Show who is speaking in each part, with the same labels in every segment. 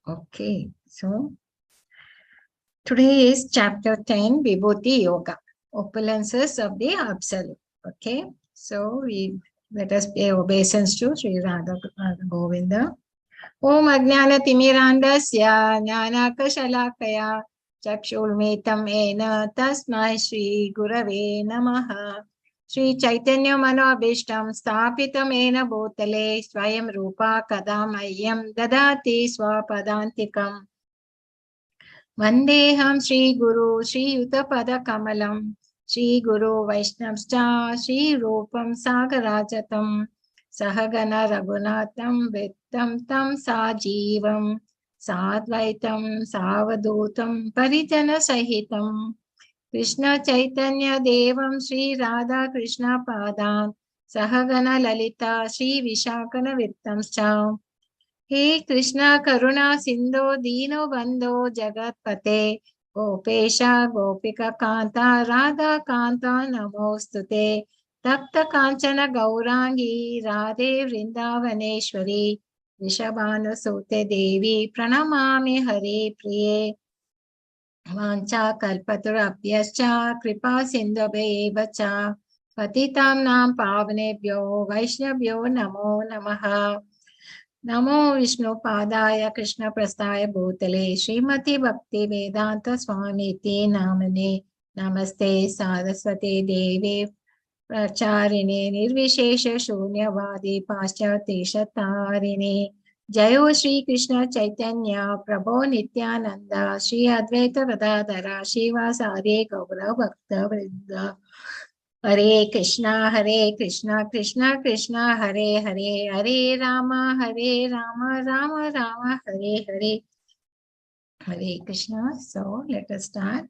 Speaker 1: Okay, so today is chapter 10, Vibhuti Yoga, opulences of the Absolute. Okay, so let us pay obeisance to Sri Radha Govinda. Om Ajnana Timirandasya Jnanakashalakaya Chakshulmetam Ena Tasmai Shri Gurave Namaha. Shri Chaitanya Manobishtam Stapitam Ena Bhutale Swayam Rupa Kadamayam Dadati Swapadantikam Vandeham Shri Guru Shri Yuta Kamalam Shri Guru Vaishnavscha Shri Rupam Sagarajatam Sahagana Raghunatham Vittam Tam Sajivam Sadvaitam Savadutam Parijana Sahitam Krishna Chaitanya Devam Shri Radha Krishna Padan Sahagana Lalita Shri Vishakana Vittamscha He Krishna Karuna Sindhu Dino Bandho Jagatpate Gopesha Gopika Kanta Radha Kanta Namostute Takta Kanchana Gaurangi Radhe Vrindavaneshwari Vishabhanu Sute Devi Pranamami Hare Priye Vancha Kalpaturabhyascha Kripa Sindhubhevacha Patitam Nam Pavanebhyo Vaishnavyo Namo Namaha Namo Vishnu Padaya Krishna Prastaya Bhutale Srimati Bhakti Vedanta Swamiti Namane Namaste Saraswati Devi Pracharine Nirvishesha Shunyavadi Paschatesha Tarine Jayo Shri Krishna Chaitanya Prabhu Nityananda Shri Advaita Gadadhara Shivasari Gaura Bhakta Vrinda Hare Krishna, Krishna Krishna, Hare Hare, Hare Rama, Rama Rama, Hare Hare, Hare Krishna. So let us start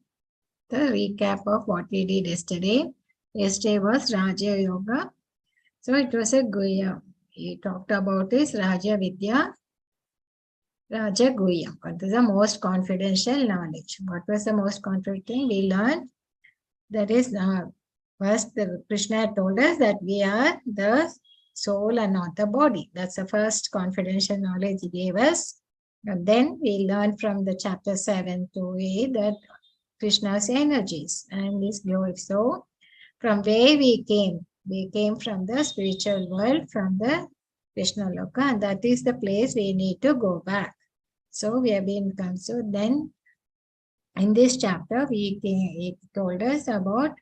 Speaker 1: the recap of what we did yesterday. Yesterday was Raja Yoga. So it was a Guya. He talked about this Raja Vidya, Raja Guya. What is the most confidential knowledge? What was the most confident thing we learned? That is first, the Krishna told us that we are the soul and not the body. That's the first confidential knowledge he gave us. And then we learned from the chapter 7 to 8 that Krishna's energies and his glory. So, from where we came from the spiritual world, from the Krishna Loka, and that is the place we need to go back. So, we have been come. So, then in this chapter, it told us about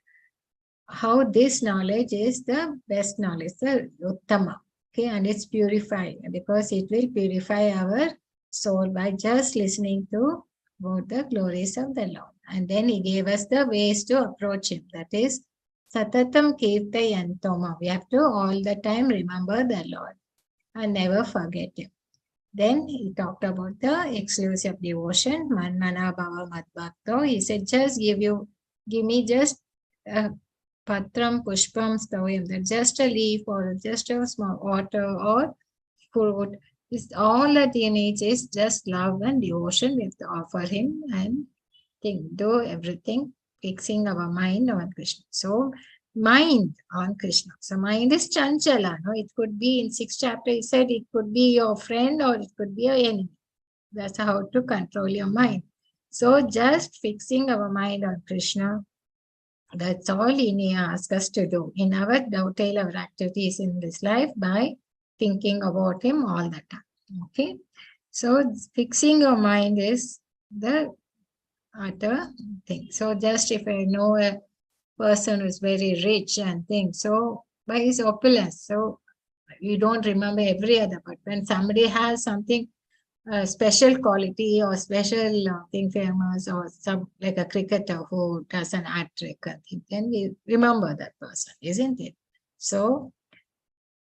Speaker 1: how this knowledge is the best knowledge, the Uttama, okay, and it's purified because it will purify our soul by just listening to about the glories of the Lord. And then he gave us the ways to approach him. That is, Satatam Kirtayantoma. We have to all the time remember the Lord and never forget him. Then he talked about the exclusive devotion, Manmana Bhava Madbhakto. He said, just give me just Patram Pushpam Stavayam, that just a leaf or just a small water or fruit. All that he needs is just love and devotion. We have to offer him and do everything, fixing our mind on Krishna. So, mind on Krishna. So, mind is chanchala. No? It could be in 6th chapter, he said it could be your friend or it could be your enemy. That's how to control your mind. So, just fixing our mind on Krishna. That's all he asks us to do in our dovetail our activities in this life by thinking about him all the time. Okay. So fixing your mind is the other thing. So just if I know a person who is very rich and things, so by his opulence, so you don't remember every other, but when somebody has something special quality or special thing famous or some like a cricketer who does an hat trick, then we remember that person, isn't it? So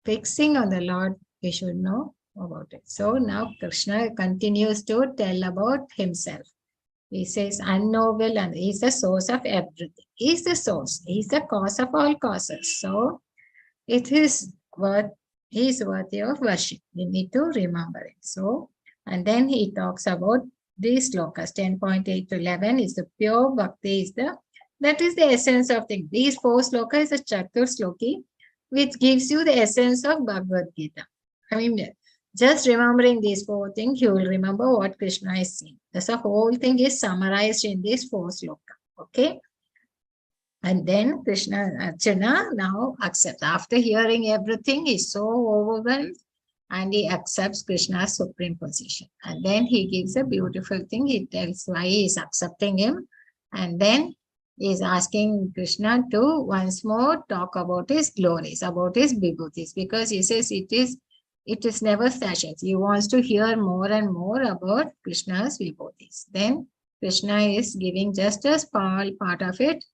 Speaker 1: fixing on the Lord, we should know about it. So now Krishna continues to tell about himself. He says unknowable and he's the source of everything. He's the source. He's the cause of all causes. So it is he's worthy of worship. We need to remember it. So and then he talks about these slokas, 10.8 to 11 is the pure bhakti, that is the essence of things. These 4 slokas is a Chatur Sloki, which gives you the essence of Bhagavad Gita. I mean, Just remembering these four things, you will remember what Krishna is saying. Thus, the whole thing is summarized in these four sloka. Okay. And then Krishna, Arjuna now accepts. After hearing everything, he's so overwhelmed and he accepts Krishna's supreme position. And then he gives a beautiful thing. He tells why he is accepting him. And then he is asking Krishna to once more talk about his glories, about his vibhutis, because he says it is never sufficient. He wants to hear more and more about Krishna's vibhutis. Then Krishna is giving just a small part of it,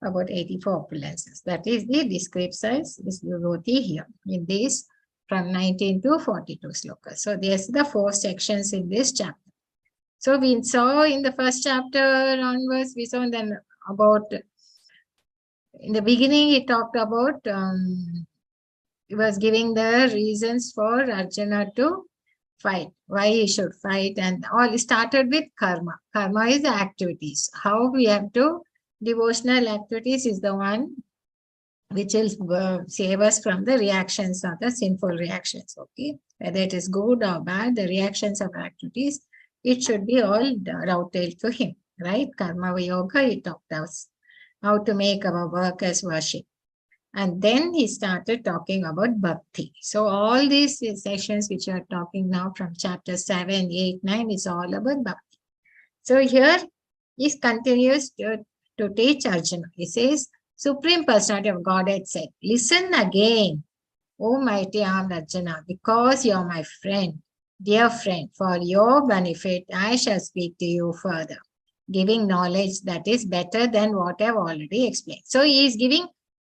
Speaker 1: about 84 opulences. That is the described size is vibhuti here in this from 19 to 42 slokas. So there's the four sections in this chapter. So we saw in the first chapter onwards, we saw then about, in the beginning, he talked about, he was giving the reasons for Arjuna to fight, why he should fight, and all started with karma. Karma is the activities. How we have to, devotional activities is the one which will save us from the reactions or the sinful reactions. Okay, whether it is good or bad, the reactions of activities, it should be all routed to him, right? Karma yoga, he taught us how to make our work as worship. And then he started talking about bhakti. So all these sessions which are talking now from chapter 7, 8, 9 is all about bhakti. So here he continues to teach Arjuna. He says, Supreme Personality of Godhead said, listen again, O mighty armed Arjuna, because you are my friend, dear friend, for your benefit, I shall speak to you further, giving knowledge that is better than what I've already explained. So he is giving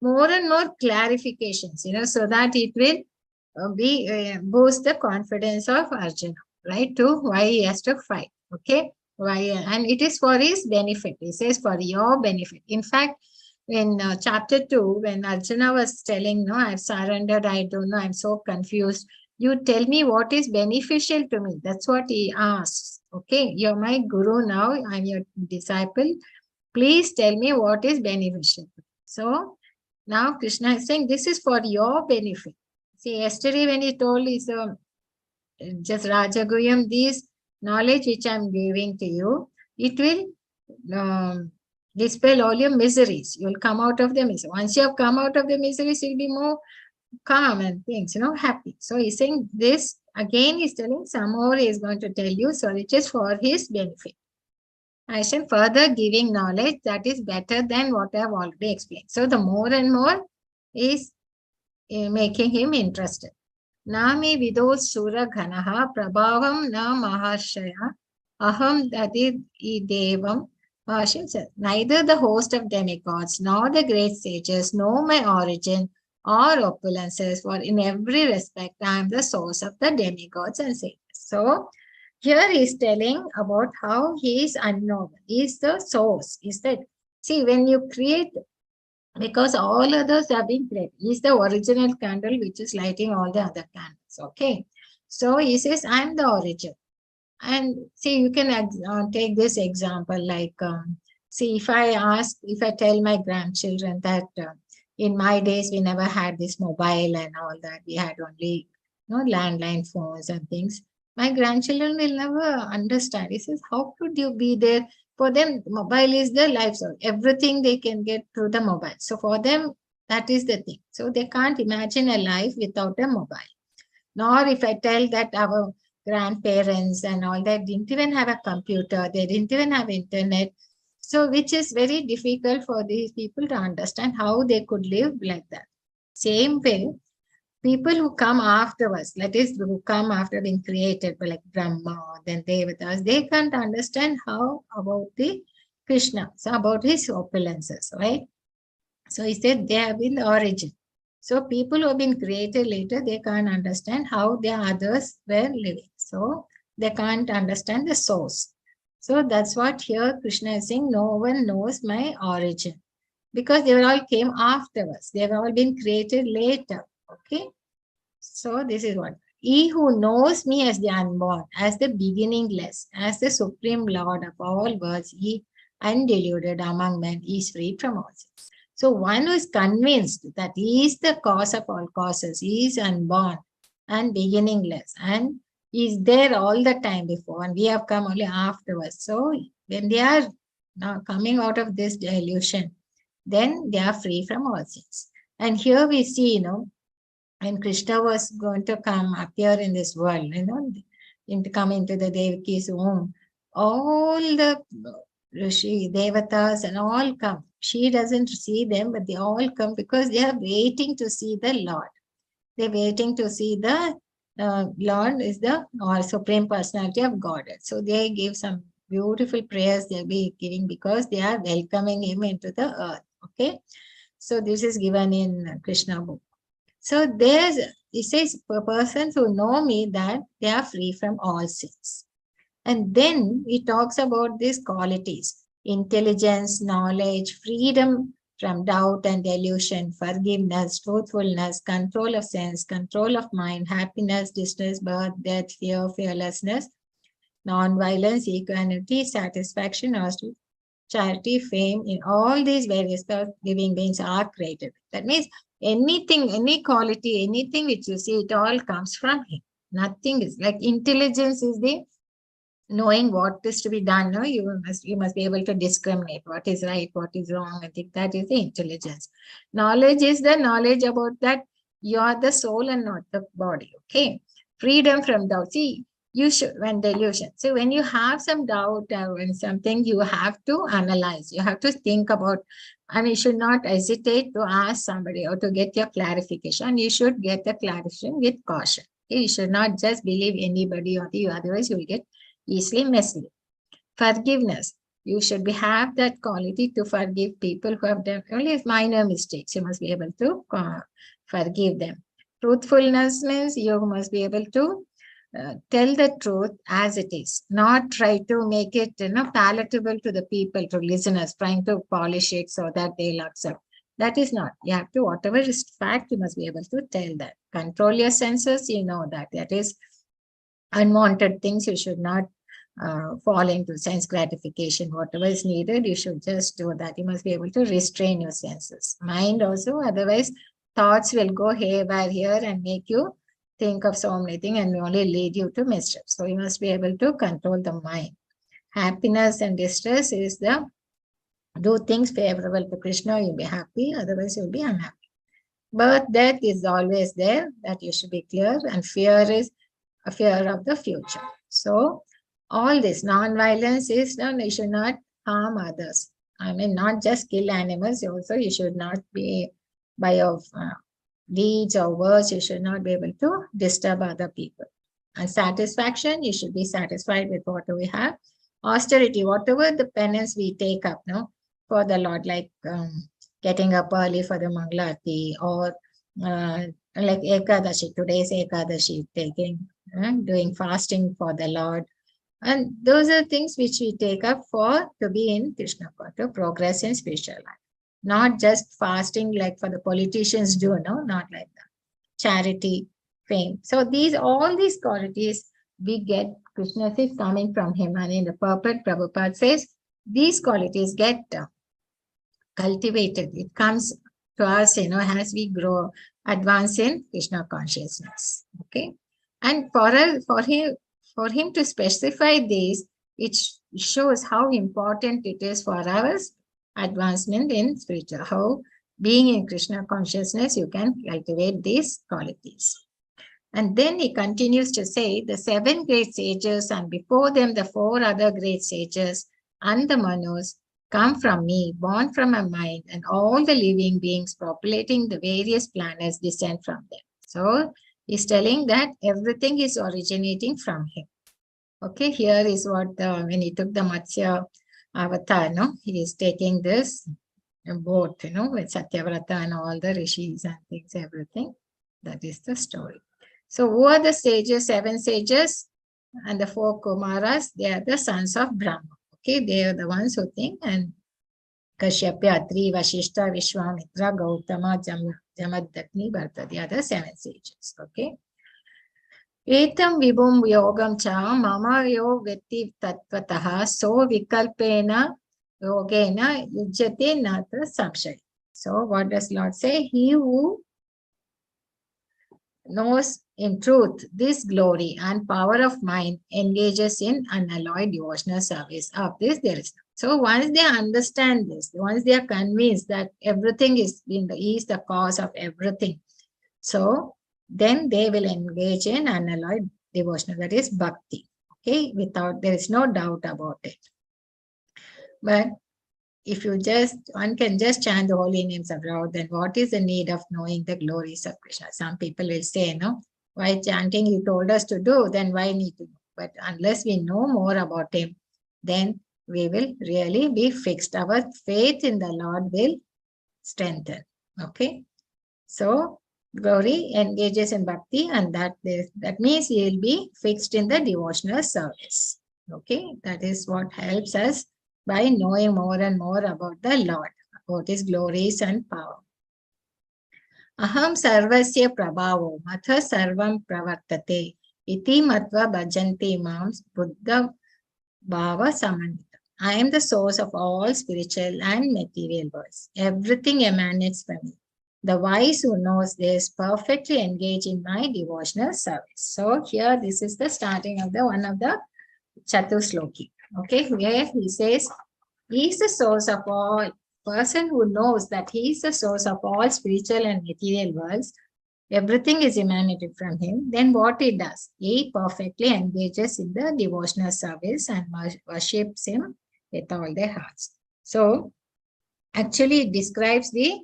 Speaker 1: more and more clarifications, so that it will boost the confidence of Arjuna, right, to why he has to fight. Okay. Why? And it is for his benefit. He says for your benefit. In fact, in chapter 2, when Arjuna was telling, no, I've surrendered, I don't know, I'm so confused. You tell me what is beneficial to me. That's what he asks. Okay, you're my guru now, I'm your disciple. Please tell me what is beneficial. So now Krishna is saying, this is for your benefit. See, yesterday when he told is just Rajaguyam, this knowledge which I'm giving to you, it will dispel all your miseries. You'll come out of the misery. Once you have come out of the miseries, you'll be more calm and things, happy. So he's saying this again, he's telling some more he is going to tell you. So it is for his benefit. I shall further giving knowledge that is better than what I have already explained. So the more and more is making him interested. Nami vido sura ghanaha prabhavam na maharshaya aham dadid devam. Neither the host of demigods nor the great sages know my origin or opulences, for in every respect I am the source of the demigods and sages. So here he is telling about how he is unknown. He is the source. Is that, see, when you create, because all others have been created, he is the original candle which is lighting all the other candles. Okay. So he says, I am the origin. And see, you can take this example like, see, if I tell my grandchildren that in my days, we never had this mobile and all that. We had only landline phones and things. My grandchildren will never understand. He says, how could you be there? For them, mobile is their life. So everything they can get through the mobile. So for them, that is the thing. So they can't imagine a life without a mobile. Nor if I tell that our grandparents and all that didn't even have a computer, they didn't even have internet. So which is very difficult for these people to understand how they could live like that. Same way, people who come afterwards, that is, who come after being created, like Brahma, then Devatas, they can't understand how about the Krishna, so about his opulences, right? So he said they have been the origin. So people who have been created later, they can't understand how the others were living. So they can't understand the source. So that's what here Krishna is saying, no one knows my origin. Because they all came afterwards. They have all been created later. Okay. So this is what. He who knows me as the unborn, as the beginningless, as the supreme Lord of all worlds, he undeluded among men, is free from all sins. So one who is convinced that he is the cause of all causes, he is unborn, and beginningless, and is there all the time before, and we have come only afterwards. So when they are now coming out of this delusion, then they are free from all sins. And here we see, when Krishna was going to appear in this world, come into the Devaki's womb, all the Rishi, Devatas and all come. She doesn't see them, but they all come because they are waiting to see the Lord. They're waiting to see the Lord is the Supreme Personality of Godhead. So they give some beautiful prayers they'll be giving because they are welcoming him into the earth. Okay. So this is given in Krishna book. So it says, for persons who know me, that they are free from all sins. And then he talks about these qualities: intelligence, knowledge, freedom from doubt and delusion, forgiveness, truthfulness, control of sense, control of mind, happiness, distress, birth, death, fear, fearlessness, non-violence, equanimity, satisfaction, charity, fame. In all these various living beings are created. That means anything, any quality, anything which you see, it all comes from him. Nothing is like intelligence is the knowing what is to be done. No, you must be able to discriminate what is right, what is wrong. I think that is the intelligence. Knowledge is the knowledge about that you are the soul and not the body. Okay. Freedom from doubt. See, you should, when delusion. So when you have some doubt or when something, you have to analyze. You have to think about, and you should not hesitate to ask somebody or to get your clarification. You should get the clarification with caution. Okay? You should not just believe anybody or you, otherwise you will get easily misled. Forgiveness. You should have that quality to forgive people who have done only minor mistakes. You must be able to forgive them. Truthfulness means you must be able to tell the truth as it is, not try to make it palatable to the people, to listeners, trying to polish it so that they'll accept. That is not. You have to, whatever is fact, you must be able to tell that. Control your senses, that is unwanted things. You should not fall into sense gratification. Whatever is needed, you should just do that. You must be able to restrain your senses. Mind also, otherwise thoughts will go haywire here and make you think of so many things and only lead you to mischief. So you must be able to control the mind. Happiness and distress is the do things favorable to Krishna, you'll be happy, otherwise you'll be unhappy. Birth, death is always there, that you should be clear, and fear is a fear of the future. So all this non-violence is you should not harm others. I mean, not just kill animals, also you should not be by your deeds or words, you should not be able to disturb other people. And satisfaction, you should be satisfied with what we have. Austerity, whatever the penance we take up for the Lord, like getting up early for the Mangalati, or like Ekadashi, today's Ekadashi, doing fasting for the Lord. And those are things which we take up to be in Krishna, to progress in spiritual life. Not just fasting like for the politicians do, not like that. Charity, fame. So all these qualities we get, Krishna is coming from him. And in the purport, Prabhupada says, these qualities get cultivated. It comes to us, as we grow, advance in Krishna consciousness. Okay. And for him to specify this, it shows how important it is for our advancement in spiritual, how being in Krishna consciousness, you can cultivate these qualities. And then he continues to say, the 7 great sages and before them the 4 other great sages and the Manus come from me, born from my mind, and all the living beings populating the various planets descend from them. So he's telling that everything is originating from him. Okay, here is what when he took the Matsya avatar, he is taking this boat, with Satyavrata and all the rishis and things, everything. That is the story. So who are the sages, 7 sages and the 4 Kumaras? They are the sons of Brahma. Okay, they are the ones who think, and Kashyapya, Atri, Vashishta, Vishwamitra, Gautama, Jamadagni, Bharata. They are the 7 sages. Okay. Etam vibhum yogam cha mama yo vetti tattvataha so vikalpena yogena yujyate natra samshay. So what does Lord say? He who knows in truth this glory and power of mind, engages in unalloyed devotional service. Of this there is none. So once they understand this, once they are convinced that everything is the cause of everything, so then they will engage in unalloyed devotional, that is bhakti. Okay, without, there is no doubt about it. But if one can just chant the holy names of Lord, then what is the need of knowing the glories of Krishna? Some people will say, no, why chanting you told us to do, then why need to know? But unless we know more about him, then we will really be fixed. Our faith in the Lord will strengthen. Okay. So Gauri engages in bhakti, and that means he will be fixed in the devotional service. Okay, that is what helps us by knowing more and more about the Lord, about his glories and power. Aham sarvasya prabhavo matha sarvam pravartate iti matva bhajanti mams buddha bhava samandita. I am the source of all spiritual and material worlds. Everything emanates from me. The wise who knows this perfectly engage in my devotional service. So here, this is the starting of the one of the Chatusloki. Okay, where he says, he is the source of all. Person who knows that he is the source of all spiritual and material worlds, everything is emanated from him, then what he does? He perfectly engages in the devotional service and worships him with all their hearts. So, actually, it describes the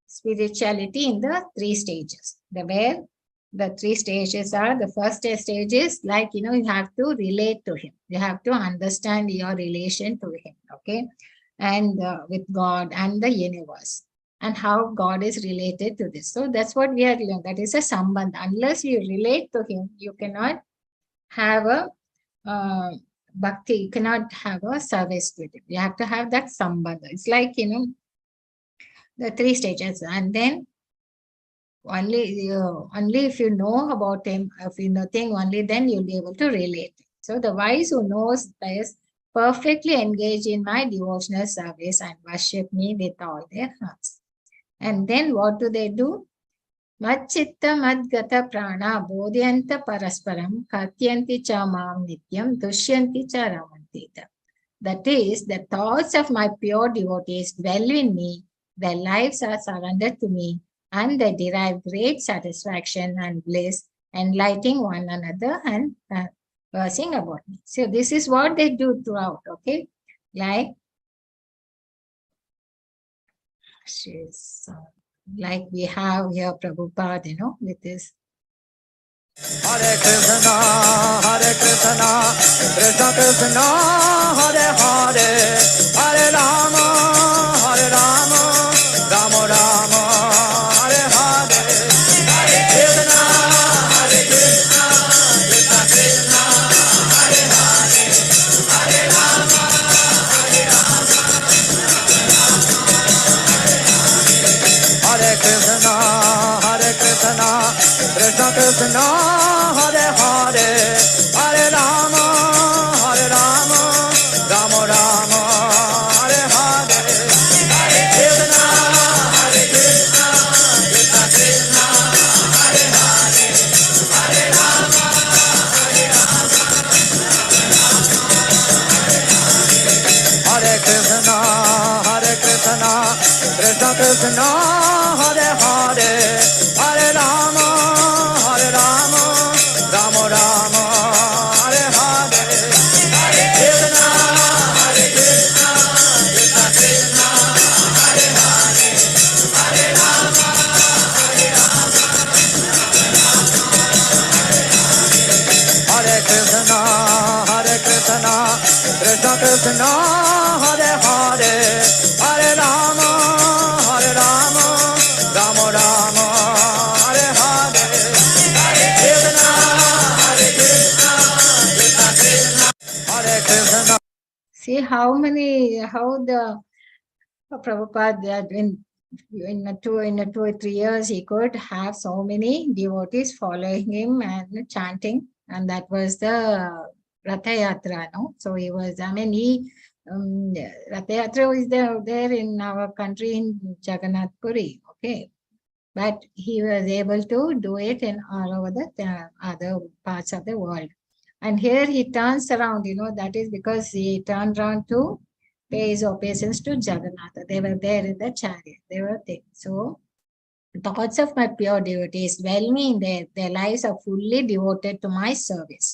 Speaker 1: spirituality in the three stages. Where the three stages are, the first stage is like, you have to relate to him. You have to understand your relation to him, okay? And with God and the universe, and how God is related to this. So that's what we are learning. That is a sambandh. Unless you relate to him, you cannot have a bhakti, you cannot have a service with him. You have to have that sambandha. It's like, the three stages. And then only if you know about him, if you know thing, only then you'll be able to relate. So the wise who knows this perfectly engage in my devotional service and worship me with all their hearts. And then what do they do? Madchitta madgata prana bodhyanta parasparam katyanti cha mam nityam dushyanti cha ramantita. That is, the thoughts of my pure devotees dwell in me, their lives are surrendered to me, and they derive great satisfaction and bliss, enlightening one another and conversing about me. So this is what they do throughout, okay? Like we have here Prabhupada, with this.
Speaker 2: Hare Krishna, Krishna Krishna, Hare Hare, Hare Rama, Rama Rama, Hare Hare, Hare Krishna, Krishna Krishna, Hare Hare, Hare Rama, Hare Krishna, Krishna Krishna, Hare Hare, Hare Rama, Rama Rama, Hare Hare, Hare Krishna, Krishna Krishna, Hare Hare, Hare Rama, Hare Krishna, Krishna Krishna, Hare Hare, Hare Rama, Rama Rama, Hare Hare, Hare Krishna, Krishna Krishna, Hare Hare, Hare Rama, Hare Krishna, Krishna Krishna, Hare Hare, Hare Rama, Rama Rama, Hare Hare, Hare Krishna, Krishna Krishna, Hare Krishna.
Speaker 1: See how the Prabhupada, in 2 or 3 years, he could have so many devotees following him and chanting, and that was the Ratha Yatra, no? So he was, Ratha Yatra is there in our country in Jagannath Puri, okay? but he was able to do it in all over the other parts of the world. And here he turns around, that is because he turned around to pay his obeisance to Jagannatha. They were there in the chariot. They were there. So, thoughts of my pure devotees dwell me in their lives are fully devoted to my service,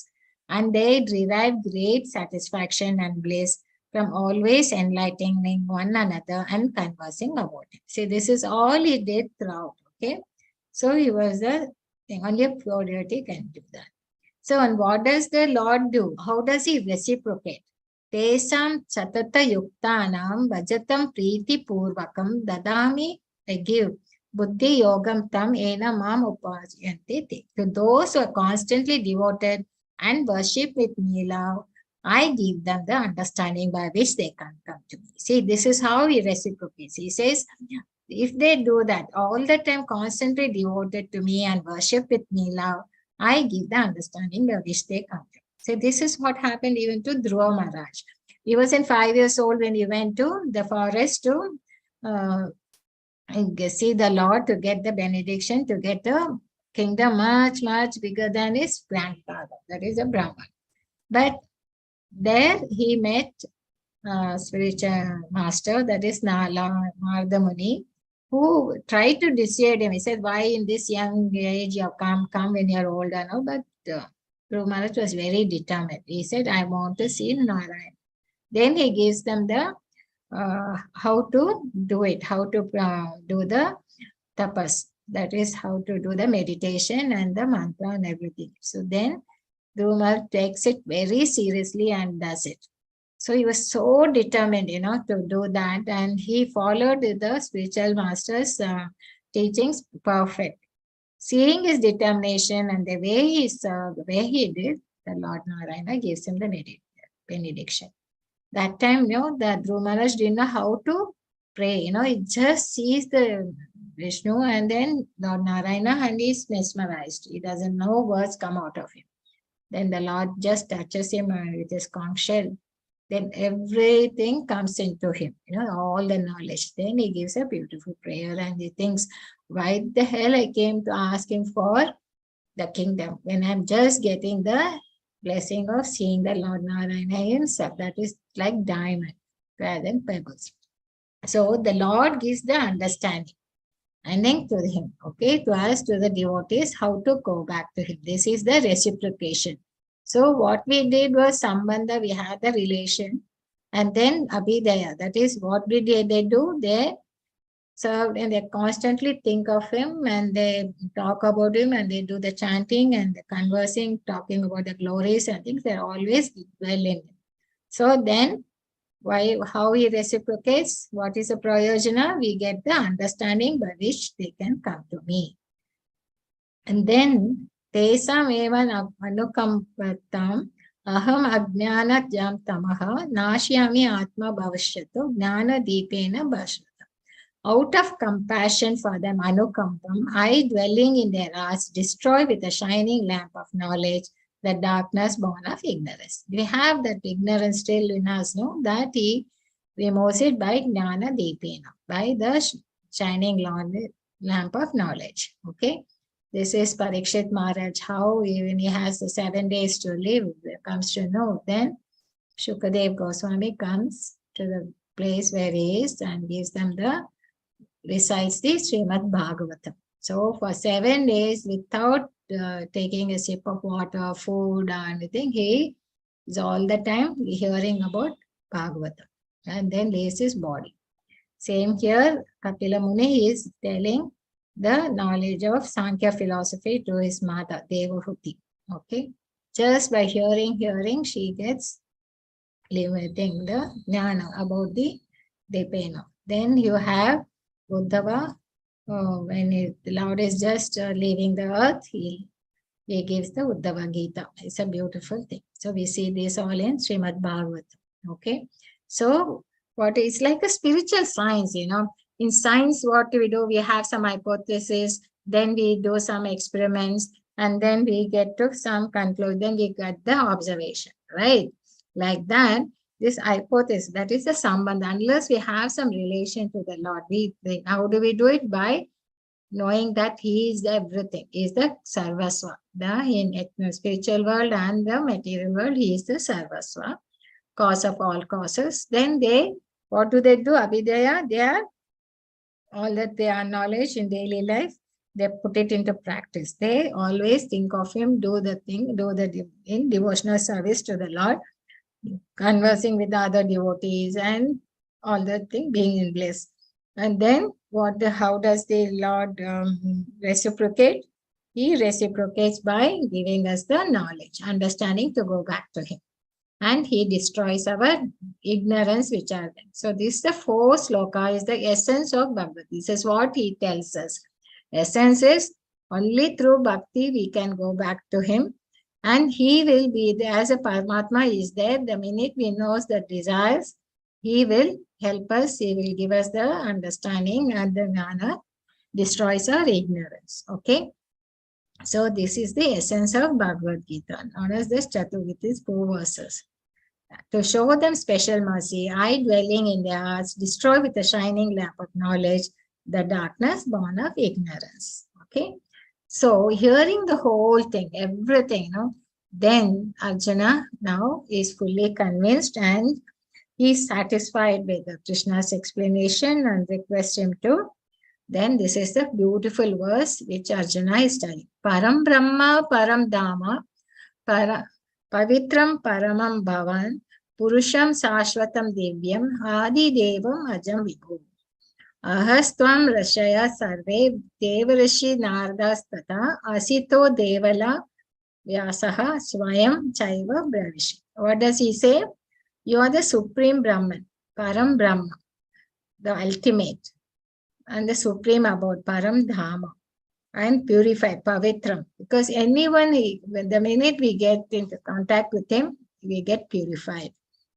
Speaker 1: and they derive great satisfaction and bliss from always enlightening one another and conversing about it. See, this is all he did throughout. Okay, so he was the thing. Only a pure devotee can do that. So, and what does the Lord do? How does he reciprocate? Tesam chatata yuktanam vajatam priti purvakam dadami, I give buddhi yogam tam ena mam upajyante te. To those who are constantly devoted and worship with me love, I give them the understanding by which they can come to me. See, this is how he reciprocates. He says, if they do that all the time, constantly devoted to me and worship with me love, I give the understanding by which they come to. So this is what happened even to Dhruva Maharaj. He was in 5 years old when he went to the forest to see the Lord, to get the benediction, to get a kingdom much, much bigger than his grandfather. That is a Brahman. But there he met spiritual master, that is Narada Muni, who tried to dissuade him. He said, why in this young age you have come when you're older now? But Dhruva Maharaj was very determined. He said, I want to see Narayan. Then he gives them the how to do it, how to do the tapas. That is how to do the meditation and the mantra and everything. So then Dhruva Maharaj takes it very seriously and does it. So he was so determined, to do that, and he followed the spiritual master's teachings perfect. Seeing his determination and the way he served, the way he did, the Lord Narayana gives him the benediction. That time, the Dhruva Maharaj didn't know how to pray. He just sees the Vishnu and then Lord Narayana and he's mesmerized. He doesn't know words come out of him. Then the Lord just touches him with his conch shell. Then everything comes into him, all the knowledge. Then he gives a beautiful prayer and he thinks, why the hell I came to ask him for the kingdom when I'm just getting the blessing of seeing the Lord Narayana himself. That is like diamond rather than pebbles. So the Lord gives the understanding and then to him, okay, to us, to the devotees, how to go back to him. This is the reciprocation. So what we did was Sambandha, we had the relation, and then Abhidaya, that is what did they do? They served and they constantly think of him and they talk about him and they do the chanting and the conversing, talking about the glories and things. They're always well in him. So then, how he reciprocates, what is the prayojana? We get the understanding by which they can come to me. And then, Tesam evan anukampatam aham ajnana jam tamaha nashyami atma bhavashyato jnana deepena bhashyata. Out of compassion for them, anukampam, I dwelling in their hearts, destroy with a shining lamp of knowledge the darkness born of ignorance. We have that ignorance still in us, no? That he removes it by jnana deepena, by the shining lamp of knowledge. Okay. This is Parikshit Maharaj, how even he has the 7 days to live, comes to know. Then Shukadev Goswami comes to the place where he is and gives them recites the Srimad Bhagavatam. So for 7 days, without taking a sip of water, food, or anything, he is all the time hearing about Bhagavatam and then lays his body. Same here, Kapila Muni is telling the knowledge of Sankhya philosophy to his mother, Devahuti. Okay, just by hearing, she gets limiting the jnana about the Depena. Then you have Uddhava, when the Lord is just leaving the earth, he gives the Uddhava Gita. It's a beautiful thing. So we see this all in Srimad Bhagavatam. Okay, so what is like a spiritual science, In science, what do? We have some hypothesis, then we do some experiments, and then we get to some conclusion, then we get the observation, right? Like that, this hypothesis, that is the sambandha. Unless we have some relation to the Lord, how do we do it? By knowing that he is everything, he is the Sarvasva. In the spiritual world and the material world, he is the Sarvasva, cause of all causes. Then what do? Abhidaya, they are all that they are knowledge in daily life, they put it into practice. They always think of him, do in devotional service to the Lord, conversing with other devotees and all that thing, being in bliss. And then how does the Lord reciprocate? He reciprocates by giving us the knowledge, understanding to go back to him. And he destroys our ignorance which are there. So this the 4 sloka is the essence of Bhagavad. This is what he tells us. Essence is only through bhakti we can go back to him, and he will be there as a Paramatma is there. The minute we know the desires, he will help us, he will give us the understanding, and the jnana destroys our ignorance. Okay. So this is the essence of Bhagavad Gita, known as this Chaturvitis 4 verses. To show them special mercy, I dwelling in their hearts, destroy with a shining lamp of knowledge the darkness born of ignorance. Okay. So hearing the whole thing, everything, then Arjuna now is fully convinced and he is satisfied with the Krishna's explanation and requests him to. Then this is the beautiful verse which Arjuna is telling. Param Brahma, Param Dhamma, Pavitram Paramam Bhavan, Purusham Sashvatam Divyam, Adi Devam Ajam Vibhu. Ahastvam Rashaya Sarve Devarishi Nardas Tata Asito Devala Vyasaha Swayam Chaiva Bravishi. What does he say? You are the Supreme Brahman, Param Brahma, the ultimate, and the Supreme Abode, Param Dhamma, and purified, Pavitram. Because anyone, the minute we get into contact with him, we get purified.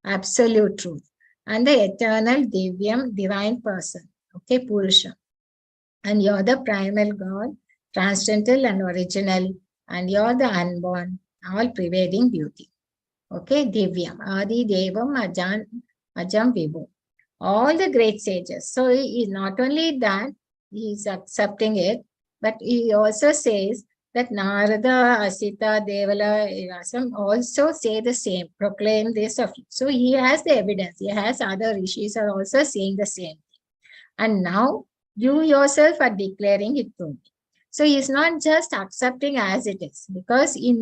Speaker 1: Absolute truth. And the eternal Divyam, divine person. Okay, Purusha. And you're the primal God, transcendental and original, and you're the unborn, all pervading beauty. Okay, Divyam, Adi Devam Ajam Vibhu. All the great sages. So he is not only that, he is accepting it, but he also says that Narada, Asita, Devala, Irasam also say the same, proclaim this of you. So he has the evidence. He has other rishis are also saying the same thing. And now you yourself are declaring it to me. So he is not just accepting as it is, because he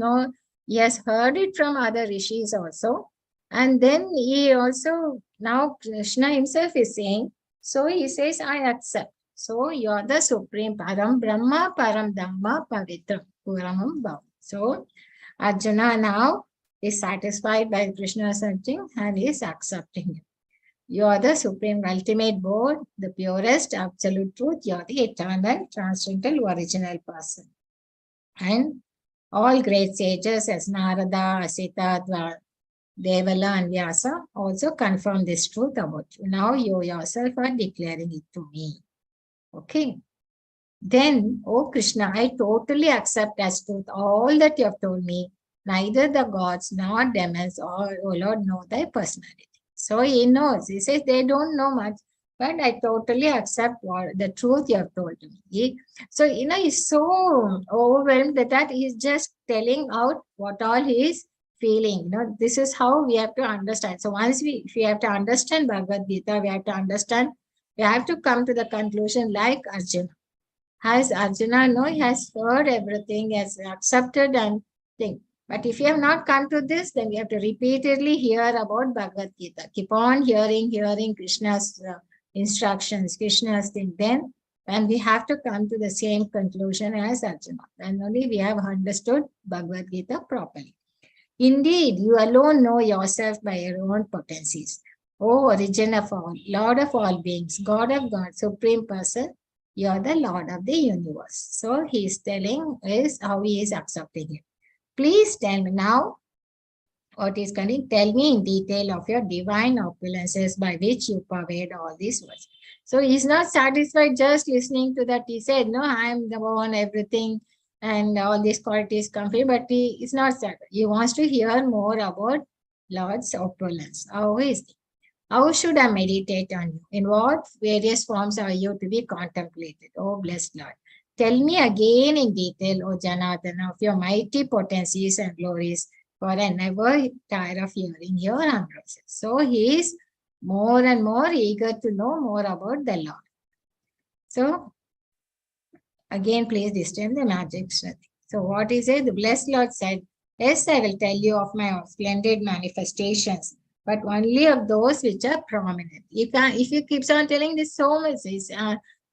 Speaker 1: has heard it from other rishis also. And then he also, now Krishna himself is saying, so he says, I accept. So you are the Supreme Param Brahma, Param Dhamma, Pavitra, Puramam Bhav. So Arjuna now is satisfied by Krishna's teaching and is accepting it. You are the Supreme Ultimate Board, the purest absolute truth. You are the eternal, transcendental, original person. And all great sages as Narada, Asita, Devala and Vyasa also confirm this truth about you. Now you yourself are declaring it to me. Okay. Then, oh Krishna, I totally accept as truth all that you have told me. Neither the gods nor demons or, oh Lord, know thy personality. So he knows. He says they don't know much, but I totally accept the truth you have told me. So, he's so overwhelmed that he's just telling out what all he is feeling. This is how we have to understand. So once if we have to understand Bhagavad Gita, we have to understand, we have to come to the conclusion like Arjuna. As Arjuna, he has heard everything, has accepted and think. But if you have not come to this, then we have to repeatedly hear about Bhagavad Gita. Keep on hearing Krishna's instructions, Krishna's thing. Then, when we have to come to the same conclusion as Arjuna, then only we have understood Bhagavad Gita properly. Indeed, you alone know yourself by your own potencies. O origin of all, Lord of all beings, God of God, Supreme Person, you are the Lord of the universe. So he is telling is how he is accepting it. Please tell me now what is coming. Tell me in detail of your divine opulences by which you pervade all these words. So he's not satisfied just listening to that. He said, no, I am the one, everything, and all these qualities come here, but he is not satisfied. He wants to hear more about Lord's opulence. How is it? How should I meditate on you? In what various forms are you to be contemplated? Oh, blessed Lord. Tell me again in detail, O Janardana, of your mighty potencies and glories, for I never tire of hearing your umbrages. So he is more and more eager to know more about the Lord. So again, please this time the magic Shruti. So what is it? The blessed Lord said, yes, I will tell you of my splendid manifestations, but only of those which are prominent. If you keep on telling this, so much is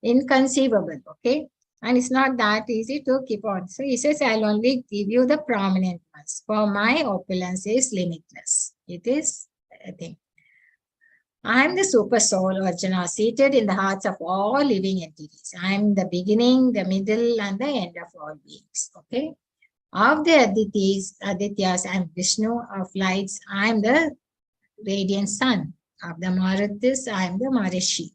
Speaker 1: inconceivable, okay? And it's not that easy to keep on. So he says, I'll only give you the prominent ones. For my opulence is limitless. It is a thing. I am the super soul, Arjuna, seated in the hearts of all living entities. I am the beginning, the middle, and the end of all beings. Okay. Of the Adityas, I am Vishnu. Of lights, I am the radiant sun. Of the Marutis, I am the Maharishi.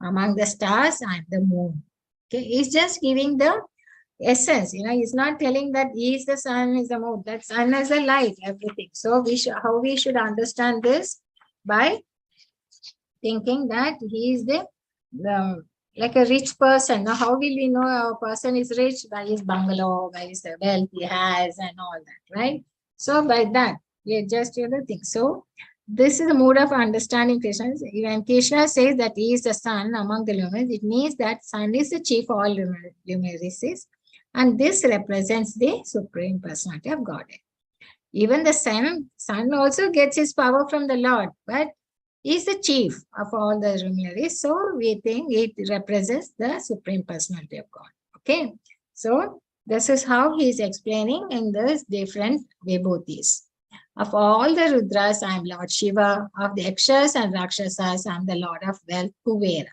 Speaker 1: Among the stars, I am the moon. Okay. He's just giving the essence. He's not telling that he is the sun, is the moon. That sun is the light, everything. So how we should understand this? By thinking that he is the like a rich person. Now, how will we know a person is rich? By his bungalow, by his wealth he has and all that, right? So by that, we just think. So this is the mode of understanding Krishna. When Krishna says that he is the sun among the luminaries, it means that sun is the chief of all luminaries, and this represents the supreme personality of Godhead. Even the sun also gets his power from the Lord, but is the chief of all the luminaries. So we think it represents the supreme personality of God. Okay. So this is how he is explaining in the different vibhutis. Of all the Rudras, I am Lord Shiva. Of the Yakshas and Rakshasas, I am the Lord of wealth, Kuvera.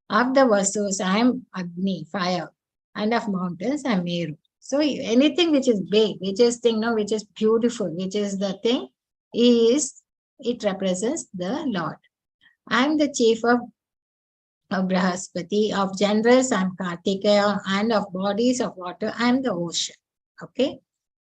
Speaker 1: Of the Vasus, I am Agni, fire. And of mountains, I am Meru. So anything which is big, which is which is beautiful, which is the thing, it represents the Lord. I am the chief of Brahaspati. Of generals, I am Kartikeya. And of bodies of water, I am the ocean. Okay.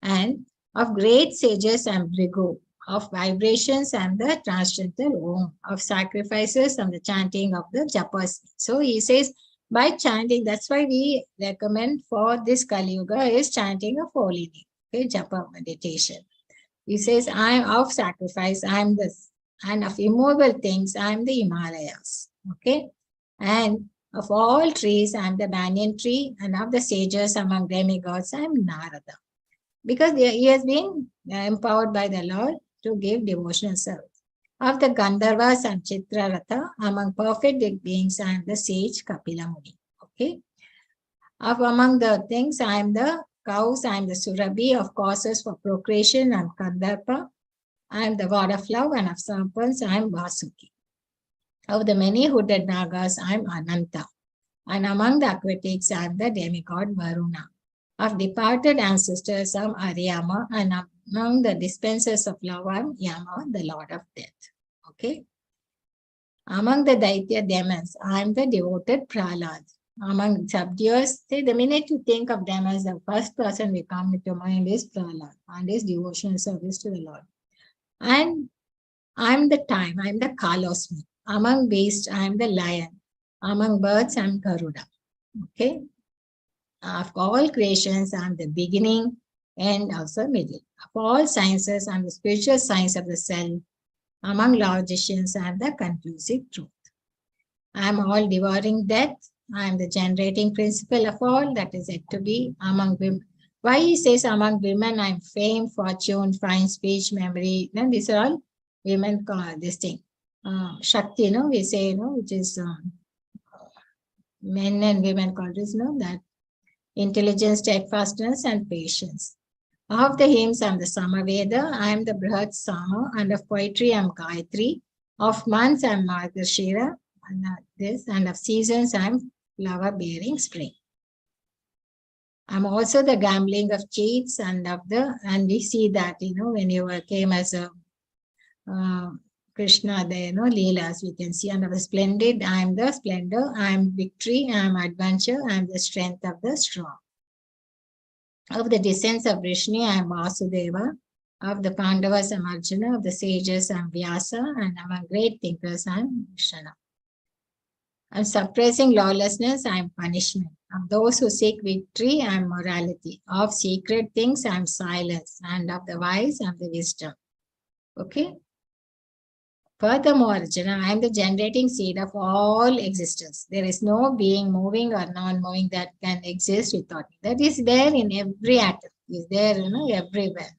Speaker 1: And of great sages, I am Bhrigu. Of vibrations, I am the transcendental Om. Of sacrifices, I am the chanting of the japas. So he says, by chanting, that's why we recommend for this Kali Yuga is chanting of holy name. Okay, japa meditation. He says, I am of sacrifice, I am this. And of immovable things, I am the Himalayas. Okay. And of all trees, I am the banyan tree. And of the sages among demigods, I am Narada. Because he has been empowered by the Lord to give devotional service. Of the Gandharvas and Chitraratha, among perfect beings, I am the sage Kapila Muni. Okay. Of among the things, I am the cows, I am the Surabhi. Of causes for procreation, I am Kandarpa. I am the god of love, and of serpents, I am Vasuki. Of the many hooded Nagas, I am Ananta. And among the aquatics, I am the demigod Varuna. Of departed ancestors, I am Aryama. And among the dispensers of love, I am Yama, the lord of death. Okay. Among the Daitya demons, I am the devoted Prahlad. Among subduers, the minute you think of them as the first person we come into mind is Prahlad and his devotional service to the Lord. And I'm the time, I'm the Kalosmi. Among beasts, I'm the lion. Among birds, I'm Garuda. Okay. Of all creations, I'm the beginning and also middle. Of all sciences, I'm the spiritual science of the self. Among logicians, I'm the conclusive truth. I'm all devouring death. I'm the generating principle of all that is yet to be. Among women, why he says among women, I'm fame, fortune, fine speech, memory. No, these are all women call this thing. Shakti, we say, which is men and women call this, that intelligence, steadfastness, and patience. Of the hymns, I'm the Samaveda, I'm the Brihat Sama, and of poetry, I'm Gayatri. Of months, I'm Margashira, and of seasons, I'm flower-bearing spring. I'm also the gambling of cheats and we see that, when you came as a Krishna, Leelas, we can see, and of the splendid, I am the splendor, I am victory, I am adventure, I am the strength of the strong. Of the descents of Vrishni, I am Vasudeva. Of the Pandavas, I am Arjuna. Of the sages, I am Vyasa. And among great thinkers, I am Krishna. I'm suppressing lawlessness, I am punishment. Of those who seek victory, I am morality. Of secret things, I am silence. And of the wise, I am the wisdom. Okay. Furthermore, Arjuna, I am the generating seed of all existence. There is no being moving or non-moving that can exist without me. That is there in every atom. Is there, everywhere.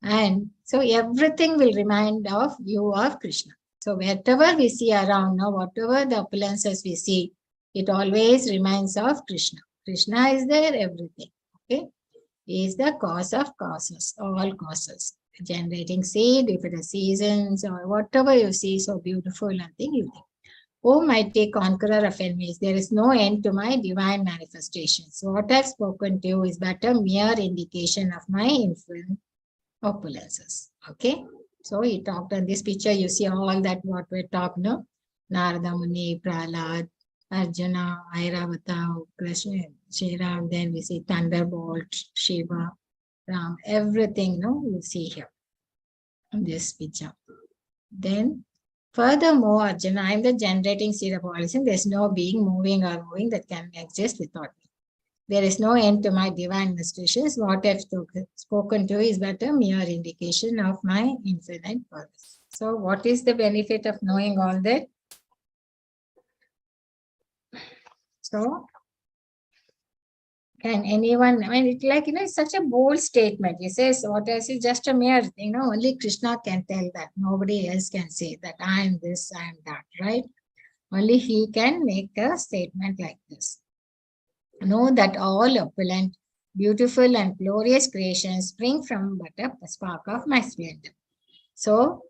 Speaker 1: And so everything will remind of you of Krishna. So whatever we see around now, whatever the opulences we see, it always reminds of Krishna. Krishna is there, everything. Okay. He is the cause of causes, all causes. Generating seed, if it is seasons or whatever you see so beautiful and thing, you think. O mighty conqueror of enemies, there is no end to my divine manifestations. So what I've spoken to you is but a mere indication of my infinite opulences. Okay. So he talked on this picture. You see all that what we talked, no? Narada Muni, Prahlad, Arjuna, Airavata, Krishna, Shriram. Then we see Thunderbolt, Shiva, Ram, everything, no? You see here in this picture. Then, furthermore, Arjuna, I am the generating seed of all. There's no being moving or moving that can exist without me. There is no end to my divine mysteries. What I've spoken to is but a mere indication of my infinite purpose. So what is the benefit of knowing all that? So can anyone, it's like, it's such a bold statement. He says, what else is just a mere, only Krishna can tell that. Nobody else can say that I am this, I am that, right? Only he can make a statement like this. Know that all opulent, beautiful and glorious creations spring from but a spark of my splendor. So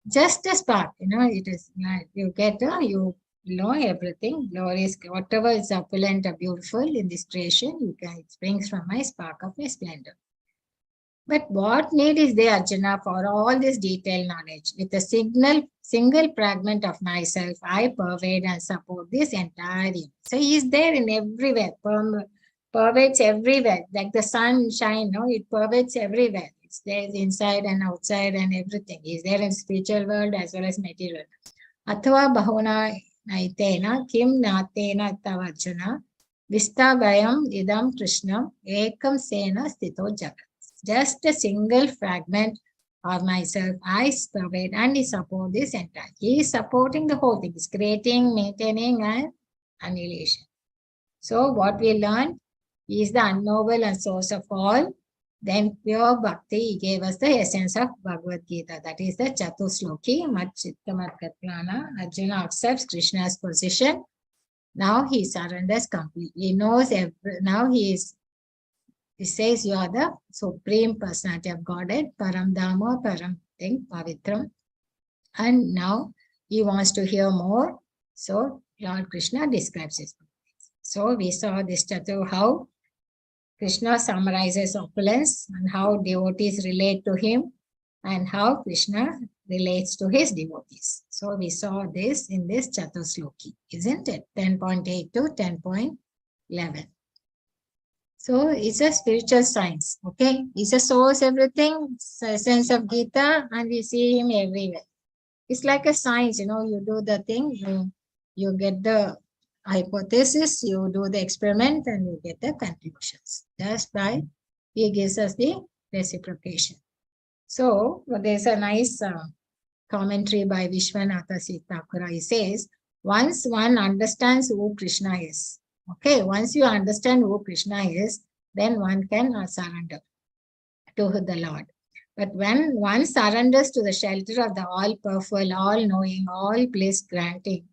Speaker 1: just a spark, it is, you get, you know everything, glorious, whatever is opulent or beautiful in this creation, it springs from my spark of my splendor. But what need is there, Arjuna, for all this detailed knowledge? With a single fragment of myself, I pervade and support this entire universe. So he is there in everywhere, pervades everywhere, like the sunshine, it pervades everywhere. It's there inside and outside and everything. He is there in spiritual world as well as material. Athva bahuna naitena kim natena tavajana vistavayam idam krishnam ekam sena stito jagat. Just a single fragment of myself, I pervade and he support this entire. He is supporting the whole thing. He's creating, maintaining, and annihilation. So what we learned, he is the unknowable and source of all. Then pure bhakti, he gave us the essence of Bhagavad Gita. That is the Chatusloki, Matchittamatkatlana. Arjuna accepts Krishna's position. Now he surrenders completely. He knows now he says you are the Supreme Personality of Godhead, Param Dhamma, Param Thing, Pavitram. And now he wants to hear more. So Lord Krishna describes his purpose. So we saw this chatu, how Krishna summarizes opulence and how devotees relate to him and how Krishna relates to his devotees. So we saw this in this Chatusloki, isn't it? 10.8 to 10.11. So it's a spiritual science, okay? It's a source, everything, it's a sense of Gita, and we see him everywhere. It's like a science, you do the thing, you get the hypothesis, you do the experiment, and you get the conclusions. Just by, he gives us the reciprocation. So there's a nice commentary by Vishwanatha Thakura. He says, once one understands who Krishna is, okay, once you understand who Krishna is, then one can surrender to the Lord. But when one surrenders to the shelter of the all-powerful, all-knowing, all-bliss granting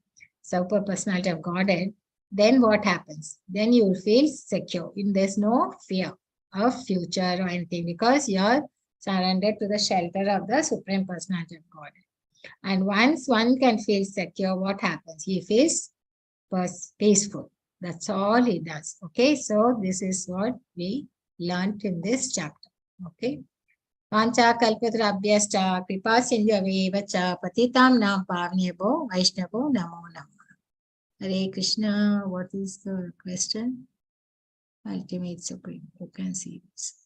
Speaker 1: super personality of Godhead, then what happens? Then you will feel secure. There's no fear of future or anything because you're surrendered to the shelter of the Supreme Personality of Godhead. And once one can feel secure, what happens? He feels peaceful. That's all he does. Okay, so this is what we learned in this chapter. Okay. Pancha kalpatrabhyascha kripa sindhyaveva cha patitam nam pavnebho vaishnavo namo namah. Hare Krishna, what is the question? Ultimate Supreme, who can see this?